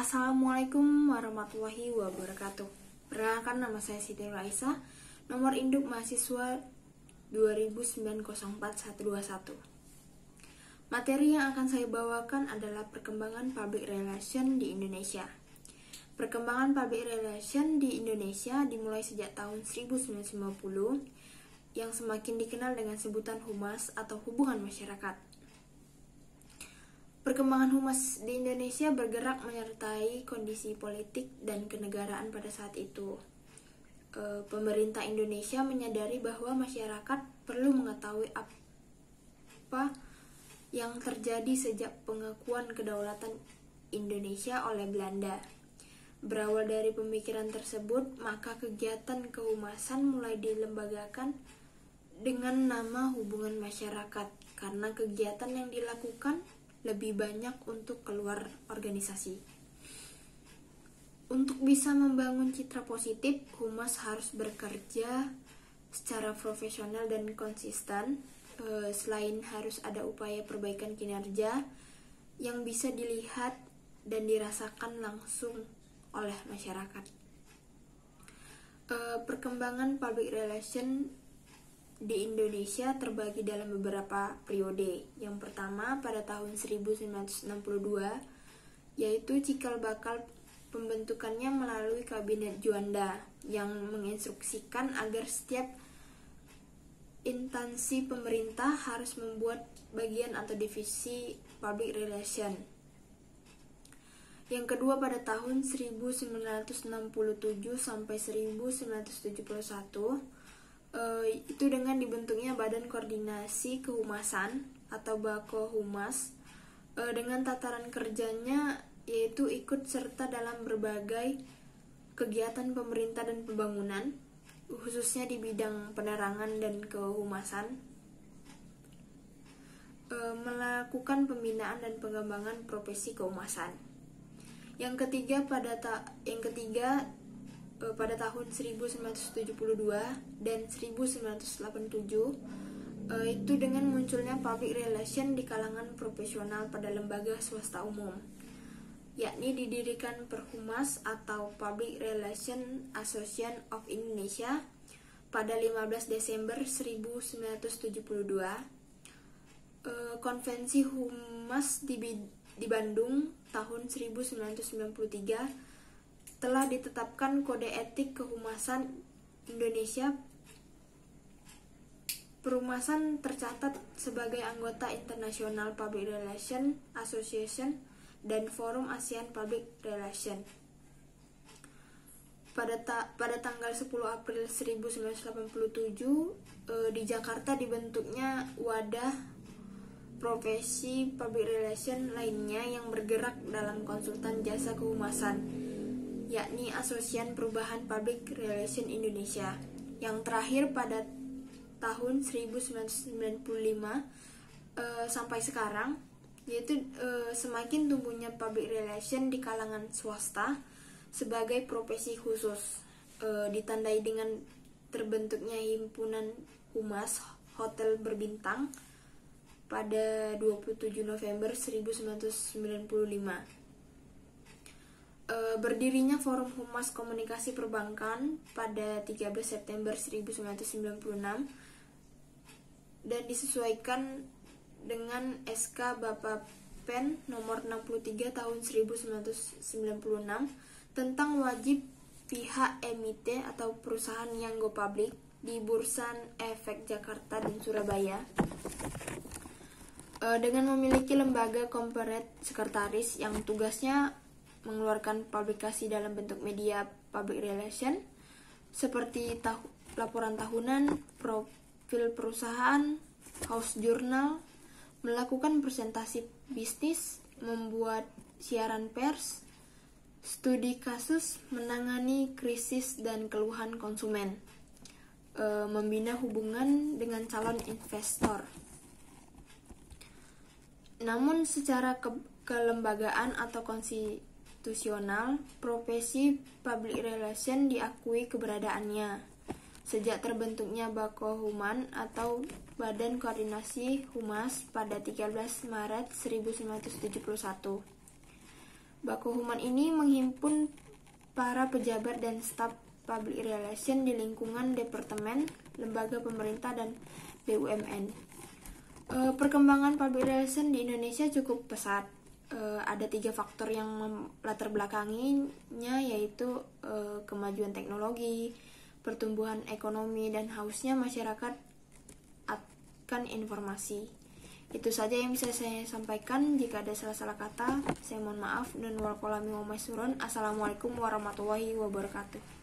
Assalamualaikum warahmatullahi wabarakatuh. Perkenalkan, nama saya Siti Raisa, nomor induk mahasiswa 20090421. Materi yang akan saya bawakan adalah perkembangan public relation di Indonesia. Perkembangan public relation di Indonesia dimulai sejak tahun 1950 yang semakin dikenal dengan sebutan humas atau hubungan masyarakat. Perkembangan humas di Indonesia bergerak menyertai kondisi politik dan kenegaraan pada saat itu. Pemerintah Indonesia menyadari bahwa masyarakat perlu mengetahui apa yang terjadi sejak pengakuan kedaulatan Indonesia oleh Belanda. Berawal dari pemikiran tersebut, maka kegiatan kehumasan mulai dilembagakan dengan nama hubungan masyarakat karena kegiatan yang dilakukan lebih banyak untuk keluar organisasi. Untuk bisa membangun citra positif, humas harus bekerja secara profesional dan konsisten. Selain harus ada upaya perbaikan kinerja yang bisa dilihat dan dirasakan langsung oleh masyarakat. Perkembangan public relation di Indonesia terbagi dalam beberapa periode. Yang pertama pada tahun 1962, yaitu cikal bakal pembentukannya melalui Kabinet Juanda yang menginstruksikan agar setiap instansi pemerintah harus membuat bagian atau divisi public relation. Yang kedua pada tahun 1967 sampai 1971, itu dengan dibentuknya Badan Koordinasi Kehumasan atau Bako Humas, dengan tataran kerjanya yaitu ikut serta dalam berbagai kegiatan pemerintah dan pembangunan, khususnya di bidang penerangan dan kehumasan, melakukan pembinaan dan pengembangan profesi kehumasan. Yang ketiga pada tahun 1972 dan 1987, itu dengan munculnya public relation di kalangan profesional pada lembaga swasta umum, yakni didirikan Perhumas atau Public Relation Association of Indonesia pada 15 Desember 1972. Konvensi Humas di Bandung tahun 1993 telah ditetapkan Kode Etik Kehumasan Indonesia. Perhumasan tercatat sebagai anggota International Public Relation Association dan Forum ASEAN Public Relation. Pada tanggal 10 April 1987, di Jakarta dibentuknya wadah profesi public relation lainnya yang bergerak dalam konsultan jasa kehumasan, yakni Asosiasi Perubahan Public Relation Indonesia. Yang terakhir pada tahun 1995 sampai sekarang, yaitu semakin tumbuhnya public relation di kalangan swasta sebagai profesi khusus, ditandai dengan terbentuknya Himpunan Humas Hotel Berbintang pada 27 November 1995. Berdirinya Forum Humas Komunikasi Perbankan pada 13 September 1996 dan disesuaikan dengan SK Bapeten nomor 63 tahun 1996 tentang wajib pihak emite atau perusahaan yang go public di Bursa Efek Jakarta dan Surabaya, dengan memiliki lembaga corporate sekretaris yang tugasnya mengeluarkan publikasi dalam bentuk media public relation seperti laporan tahunan, profil perusahaan, house journal, melakukan presentasi bisnis, membuat siaran pers, studi kasus, menangani krisis dan keluhan konsumen, membina hubungan dengan calon investor. Namun secara kelembagaan atau konstitusional, profesi public relation diakui keberadaannya sejak terbentuknya Bako Human atau Badan Koordinasi Humas pada 13 Maret 1971. Baku Human ini menghimpun para pejabat dan staf public relation di lingkungan departemen, lembaga pemerintah, dan BUMN. Perkembangan public relation di Indonesia cukup pesat. Ada 3 faktor yang latar belakanginya, yaitu kemajuan teknologi, pertumbuhan ekonomi, dan hausnya masyarakat akan informasi. Itu saja yang bisa saya sampaikan. Jika ada salah-salah kata, saya mohon maaf. Dan wal qalami wa ma yasturun. Assalamualaikum warahmatullahi wabarakatuh.